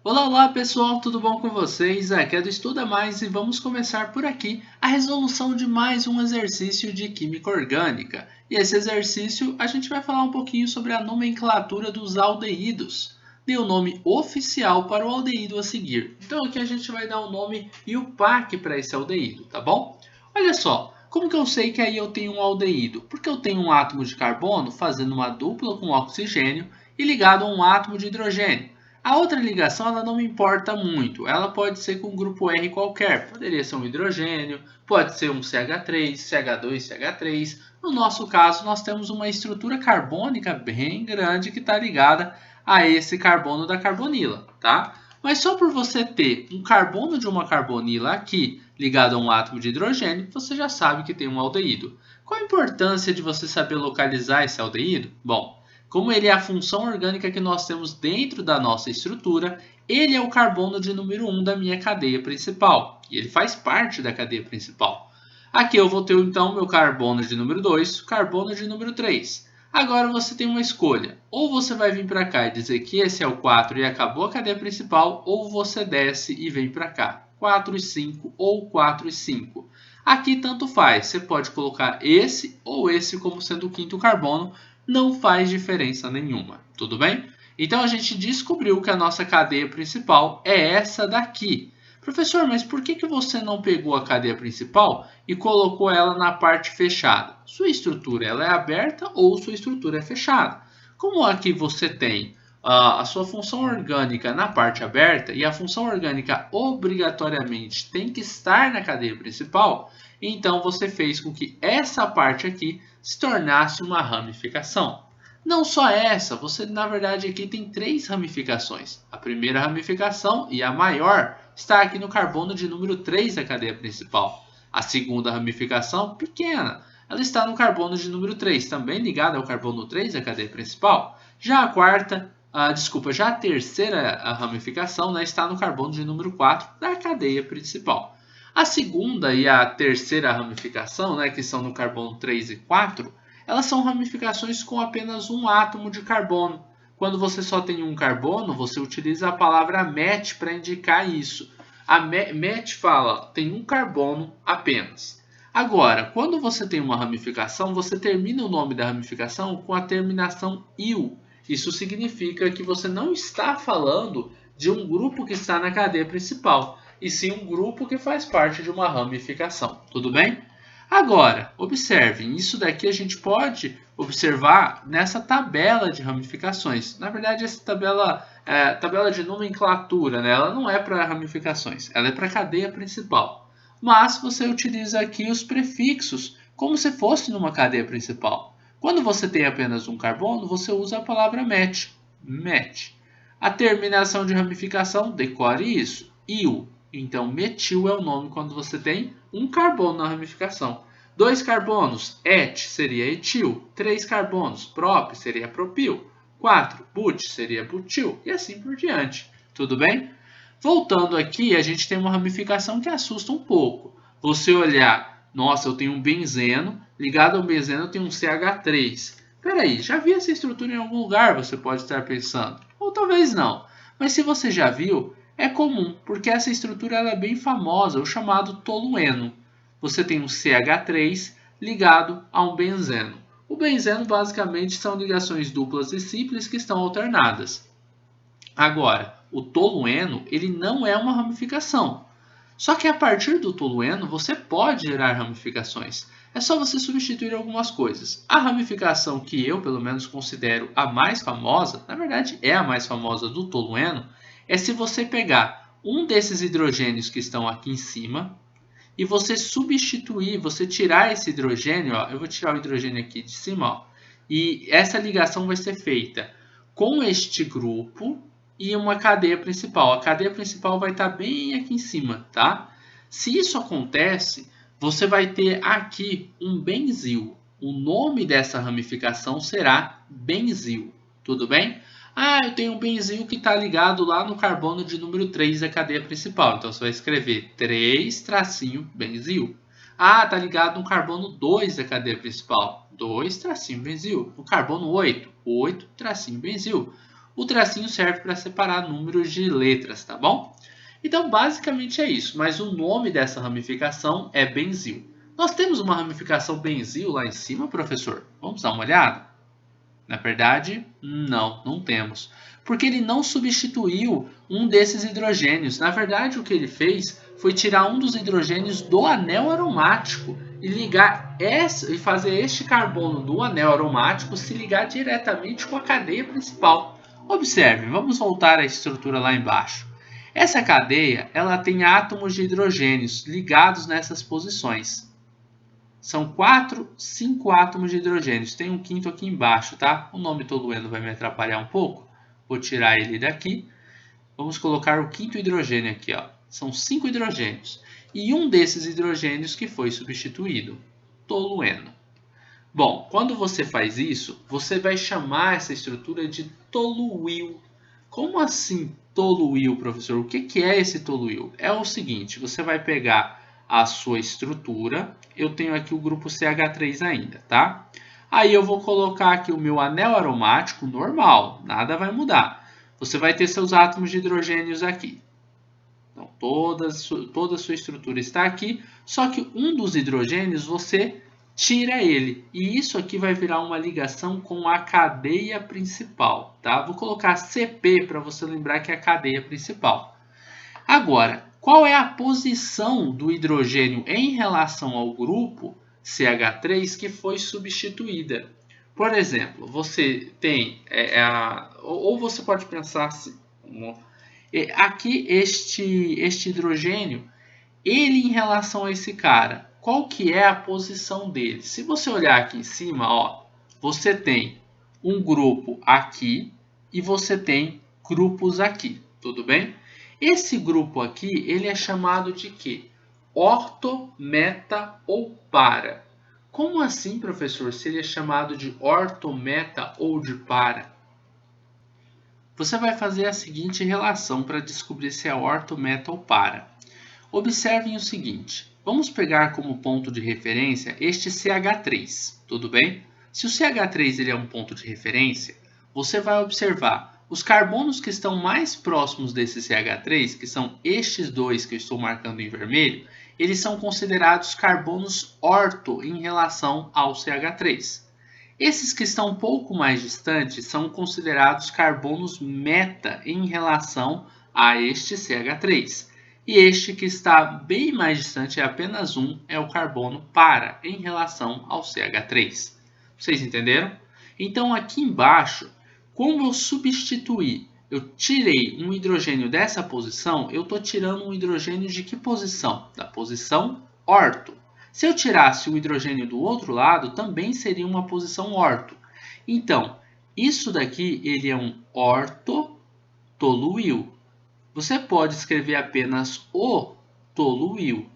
Olá, olá pessoal, tudo bom com vocês? Aqui é do Estuda Mais e vamos começar por aqui a resolução de mais um exercício de Química Orgânica. E esse exercício a gente vai falar um pouquinho sobre a nomenclatura dos aldeídos. Dê o nome oficial para o aldeído a seguir. Então aqui a gente vai dar o nome e o PAC para esse aldeído, tá bom? Olha só, como que eu sei que aí eu tenho um aldeído? Porque eu tenho um átomo de carbono fazendo uma dupla com oxigênio e ligado a um átomo de hidrogênio. A outra ligação ela não me importa muito, ela pode ser com um grupo R qualquer, poderia ser um hidrogênio, pode ser um CH3, CH2, CH3. No nosso caso, nós temos uma estrutura carbônica bem grande que está ligada a esse carbono da carbonila, tá? Mas só por você ter um carbono de uma carbonila aqui ligado a um átomo de hidrogênio, você já sabe que tem um aldeído. Qual a importância de você saber localizar esse aldeído? Bom, como ele é a função orgânica que nós temos dentro da nossa estrutura, ele é o carbono de número 1 da minha cadeia principal. E ele faz parte da cadeia principal. Aqui eu vou ter então meu carbono de número 2, carbono de número 3. Agora você tem uma escolha. Ou você vai vir para cá e dizer que esse é o 4 e acabou a cadeia principal, ou você desce e vem para cá. 4 e 5 ou 4 e 5. Aqui tanto faz. Você pode colocar esse ou esse como sendo o quinto carbono, não faz diferença nenhuma, tudo bem? Então a gente descobriu que a nossa cadeia principal é essa daqui. Professor, mas por que você não pegou a cadeia principal e colocou ela na parte fechada? Sua estrutura ela é aberta ou sua estrutura é fechada? Como aqui você tem a sua função orgânica na parte aberta e a função orgânica obrigatoriamente tem que estar na cadeia principal, então você fez com que essa parte aqui se tornasse uma ramificação. Não só essa, você na verdade aqui tem três ramificações. A primeira ramificação e a maior está aqui no carbono de número 3 da cadeia principal. A segunda ramificação, pequena, ela está no carbono de número 3, também ligada ao carbono 3 da cadeia principal. Já a quarta, já a terceira ramificação está no carbono de número 4 da cadeia principal. A segunda e a terceira ramificação, que são no carbono 3 e 4, elas são ramificações com apenas um átomo de carbono. Quando você só tem um carbono, você utiliza a palavra met para indicar isso. A met fala, tem um carbono apenas. Agora, quando você tem uma ramificação, você termina o nome da ramificação com a terminação -il. Isso significa que você não está falando de um grupo que está na cadeia principal, e sim um grupo que faz parte de uma ramificação. Tudo bem? Agora, observem, isso daqui a gente pode observar nessa tabela de ramificações. Na verdade, essa tabela é tabela de nomenclatura, ela não é para ramificações, ela é para a cadeia principal. Mas você utiliza aqui os prefixos como se fosse numa cadeia principal. Quando você tem apenas um carbono, você usa a palavra met. Met. A terminação de ramificação, decore isso. -il. Então, metil é o nome quando você tem um carbono na ramificação. 2 carbonos, et, seria etil. 3 carbonos, prop, seria propil. 4, but, seria butil. E assim por diante. Tudo bem? Voltando aqui, a gente tem uma ramificação que assusta um pouco. Você olhar, nossa, eu tenho um benzeno, ligado ao benzeno eu tenho um CH3. Peraí, já vi essa estrutura em algum lugar, você pode estar pensando. Ou talvez não. Mas se você já viu, é comum, porque essa estrutura ela é bem famosa, o chamado tolueno. Você tem um CH3 ligado a um benzeno. O benzeno basicamente são ligações duplas e simples que estão alternadas. Agora, o tolueno ele não é uma ramificação. Só que a partir do tolueno você pode gerar ramificações. É só você substituir algumas coisas. A ramificação que eu, pelo menos, considero a mais famosa, na verdade é a mais famosa do tolueno, é se você pegar um desses hidrogênios que estão aqui em cima e você substituir, você tirar esse hidrogênio, eu vou tirar o hidrogênio aqui de cima, e essa ligação vai ser feita com este grupo e uma cadeia principal. A cadeia principal vai estar bem aqui em cima, tá? Se isso acontece, você vai ter aqui um benzil. O nome dessa ramificação será benzil, tudo bem? Eu tenho um benzil que está ligado lá no carbono de número 3 da cadeia principal. Então, você vai escrever 3-benzil. Está ligado no carbono 2 da cadeia principal. 2-benzil. No carbono 8, 8-benzil. O tracinho serve para separar números de letras, tá bom? Então, basicamente é isso, mas o nome dessa ramificação é benzil. Nós temos uma ramificação benzil lá em cima, professor? Vamos dar uma olhada? Na verdade, não temos. Porque ele não substituiu um desses hidrogênios. Na verdade, o que ele fez foi tirar um dos hidrogênios do anel aromático e ligar e fazer este carbono do anel aromático se ligar diretamente com a cadeia principal. Observe, vamos voltar à estrutura lá embaixo. Essa cadeia ela tem átomos de hidrogênios ligados nessas posições. São 5 átomos de hidrogênios. Tem um quinto aqui embaixo, tá? O nome tolueno vai me atrapalhar um pouco. Vou tirar ele daqui. Vamos colocar o quinto hidrogênio aqui, ó. São 5 hidrogênios. E um desses hidrogênios que foi substituído, tolueno. Bom, quando você faz isso, você vai chamar essa estrutura de toluil. Como assim toluil, professor? O que é esse toluil? É o seguinte, você vai pegar a sua estrutura, eu tenho aqui o grupo CH3 ainda, tá? Aí eu vou colocar aqui o meu anel aromático normal, nada vai mudar. Você vai ter seus átomos de hidrogênios aqui. Então, toda a sua estrutura está aqui, só que um dos hidrogênios você tira ele. E isso aqui vai virar uma ligação com a cadeia principal, tá? Vou colocar CP para você lembrar que é a cadeia principal. Agora, qual é a posição do hidrogênio em relação ao grupo CH3 que foi substituída? Por exemplo, você tem, ou você pode pensar assim, aqui este hidrogênio, ele em relação a esse cara, qual que é a posição dele? Se você olhar aqui em cima, ó, você tem um grupo aqui e você tem grupos aqui, tudo bem? Esse grupo aqui, ele é chamado de quê? Orto, meta ou para. Como assim, professor, se ele é chamado de orto, meta ou de para? Você vai fazer a seguinte relação para descobrir se é orto, meta ou para. Observem o seguinte, vamos pegar como ponto de referência este CH3, tudo bem? Se o CH3 ele é um ponto de referência, você vai observar os carbonos que estão mais próximos desse CH3, que são estes dois que eu estou marcando em vermelho, eles são considerados carbonos orto em relação ao CH3. Esses que estão um pouco mais distantes são considerados carbonos meta em relação a este CH3. E este que está bem mais distante, é apenas um, é o carbono para em relação ao CH3. Vocês entenderam? Então aqui embaixo, como eu substituí, eu tirei um hidrogênio dessa posição, eu estou tirando um hidrogênio de que posição? Da posição orto. Se eu tirasse o hidrogênio do outro lado, também seria uma posição orto. Então, isso daqui ele é um ortotoluil. Você pode escrever apenas o toluil.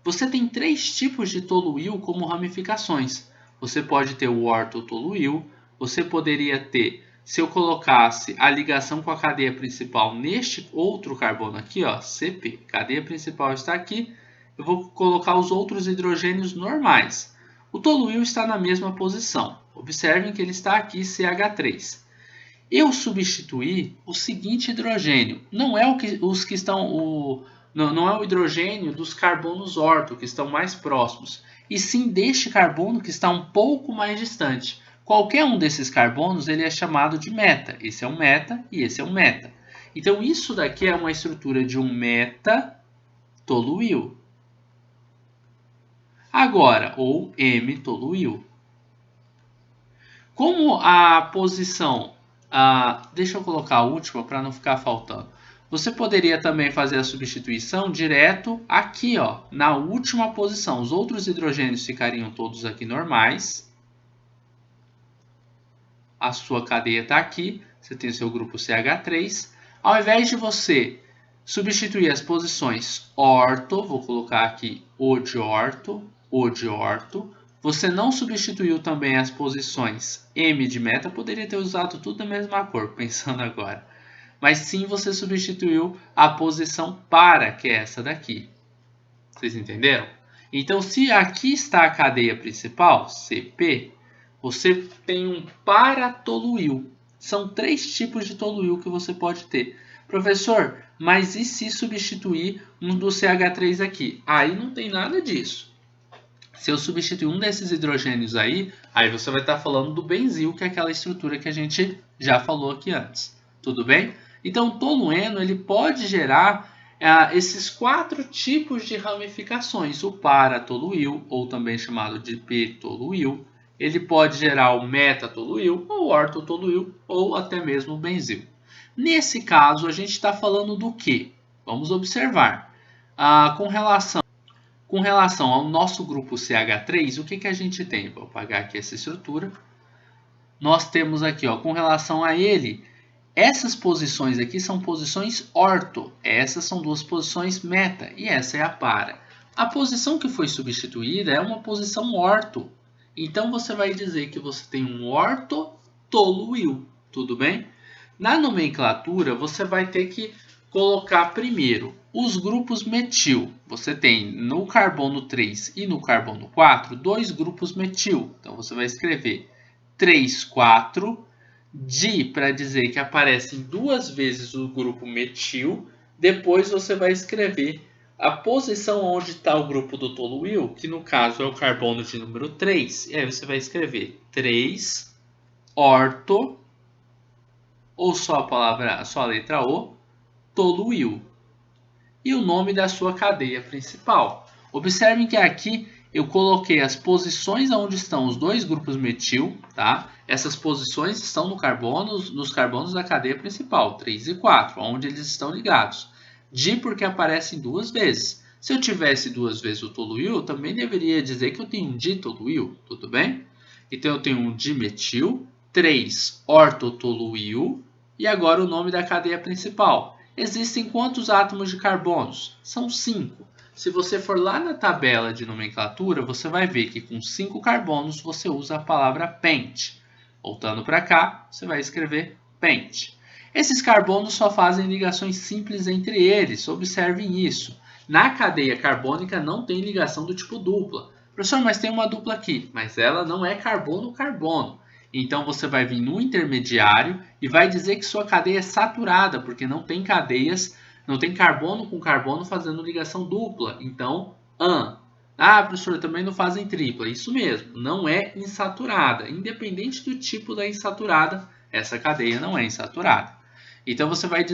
Você tem 3 tipos de toluil como ramificações. Você pode ter o ortotoluil, você poderia ter, se eu colocasse a ligação com a cadeia principal neste outro carbono aqui, ó, CP, cadeia principal está aqui, eu vou colocar os outros hidrogênios normais. O toluil está na mesma posição. Observem que ele está aqui, CH3. Eu substituí o seguinte hidrogênio. Não é não é o hidrogênio dos carbonos orto, que estão mais próximos, e sim deste carbono que está um pouco mais distante. Qualquer um desses carbonos ele é chamado de meta. Esse é um meta e esse é um meta. Então, isso daqui é uma estrutura de um meta-toluil. Agora, ou M-toluil. Como a posição... deixa eu colocar a última para não ficar faltando. Você poderia também fazer a substituição direto aqui, ó, na última posição. Os outros hidrogênios ficariam todos aqui normais. A sua cadeia está aqui. Você tem o seu grupo CH3. Ao invés de você substituir as posições orto, vou colocar aqui o de orto, você não substituiu também as posições M de meta, poderia ter usado tudo da mesma cor, pensando agora. Mas sim, você substituiu a posição para, que é essa daqui. Vocês entenderam? Então, se aqui está a cadeia principal, CP, você tem um para-toluil. São 3 tipos de toluil que você pode ter. Professor, mas e se substituir um do CH3 aqui? Aí não tem nada disso. Se eu substituir um desses hidrogênios aí você vai estar falando do benzil, que é aquela estrutura que a gente já falou aqui antes. Tudo bem? Então, o tolueno ele pode gerar esses 4 tipos de ramificações. O para-toluil, ou também chamado de p-toluil. Ele pode gerar o metatoluil, ou ortotoluil, ou até mesmo o benzil. Nesse caso, a gente está falando do quê? Vamos observar. Com relação ao nosso grupo CH3, o que a gente tem? Vou apagar aqui essa estrutura. Nós temos aqui, com relação a ele, essas posições aqui são posições orto. Essas são 2 posições meta e essa é a para. A posição que foi substituída é uma posição orto. Então, você vai dizer que você tem um ortotoluil. Tudo bem? Na nomenclatura, você vai ter que colocar primeiro os grupos metil. Você tem no carbono 3 e no carbono 4, 2 grupos metil. Então, você vai escrever 3, 4, di para dizer que aparecem 2 vezes o grupo metil. Depois, você vai escrever a posição onde está o grupo do toluil, que no caso é o carbono de número 3. E aí, você vai escrever 3, orto, ou só a letra O, toluil. E o nome da sua cadeia principal. Observem que aqui eu coloquei as posições onde estão os 2 grupos metil, tá? Essas posições estão nos carbonos da cadeia principal, 3 e 4, onde eles estão ligados. Di porque aparecem 2 vezes. Se eu tivesse 2 vezes o toluil, eu também deveria dizer que eu tenho um ditoluil, tudo bem? Então eu tenho um dimetil, 3 ortotoluil e agora o nome da cadeia principal. Existem quantos átomos de carbonos? São 5. Se você for lá na tabela de nomenclatura, você vai ver que com 5 carbonos você usa a palavra pente. Voltando para cá, você vai escrever pente. Esses carbonos só fazem ligações simples entre eles, observem isso. Na cadeia carbônica não tem ligação do tipo dupla. Professor, mas tem uma dupla aqui, mas ela não é carbono-carbono. Então, você vai vir no intermediário e vai dizer que sua cadeia é saturada, porque não tem carbono com carbono fazendo ligação dupla. Então, AN. Ah, professor, também não fazem tripla. Isso mesmo, não é insaturada. Independente do tipo da insaturada, essa cadeia não é insaturada. Então, você vai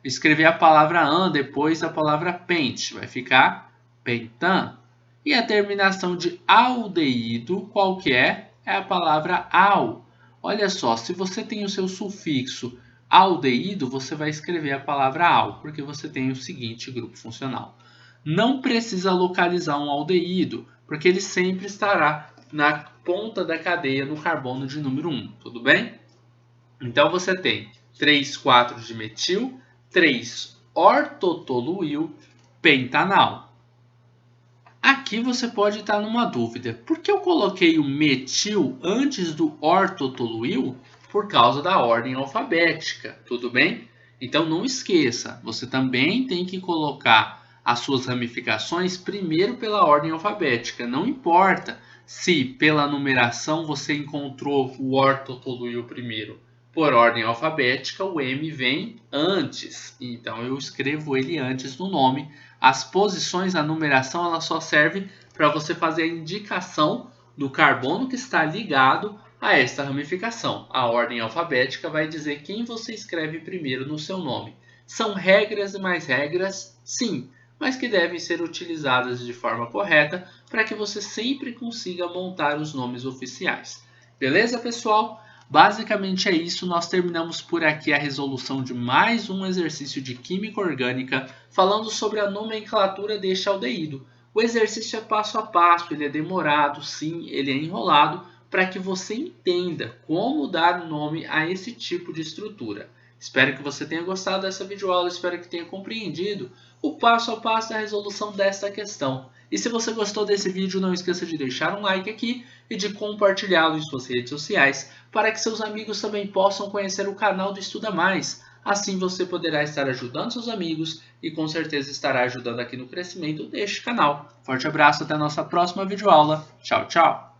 escrever a palavra AN depois da palavra pente. Vai ficar pentan. E a terminação de aldeído, qual que é? É a palavra al. Olha só, se você tem o seu sufixo aldeído, você vai escrever a palavra al, porque você tem o seguinte grupo funcional. Não precisa localizar um aldeído, porque ele sempre estará na ponta da cadeia no carbono de número 1, tudo bem? Então, você tem 3, 4 de metil, 3 ortotoluil, pentanal. Aqui você pode estar numa dúvida. Por que eu coloquei o metil antes do ortotoluil? Por causa da ordem alfabética, tudo bem? Então não esqueça, você também tem que colocar as suas ramificações primeiro pela ordem alfabética. Não importa se pela numeração você encontrou o ortotoluil primeiro. Por ordem alfabética, o M vem antes. Então eu escrevo ele antes no nome. As posições, a numeração, ela só serve para você fazer a indicação do carbono que está ligado a esta ramificação. A ordem alfabética vai dizer quem você escreve primeiro no seu nome. São regras e mais regras, sim, mas que devem ser utilizadas de forma correta para que você sempre consiga montar os nomes oficiais. Beleza, pessoal? Basicamente é isso, nós terminamos por aqui a resolução de mais um exercício de Química Orgânica, falando sobre a nomenclatura deste aldeído. O exercício é passo a passo, ele é demorado, sim, ele é enrolado, para que você entenda como dar o nome a esse tipo de estrutura. Espero que você tenha gostado dessa videoaula, espero que tenha compreendido o passo a passo da resolução desta questão. E se você gostou desse vídeo, não esqueça de deixar um like aqui e de compartilhá-lo em suas redes sociais para que seus amigos também possam conhecer o canal do Estuda Mais. Assim você poderá estar ajudando seus amigos e com certeza estará ajudando aqui no crescimento deste canal. Forte abraço, até a nossa próxima videoaula. Tchau, tchau!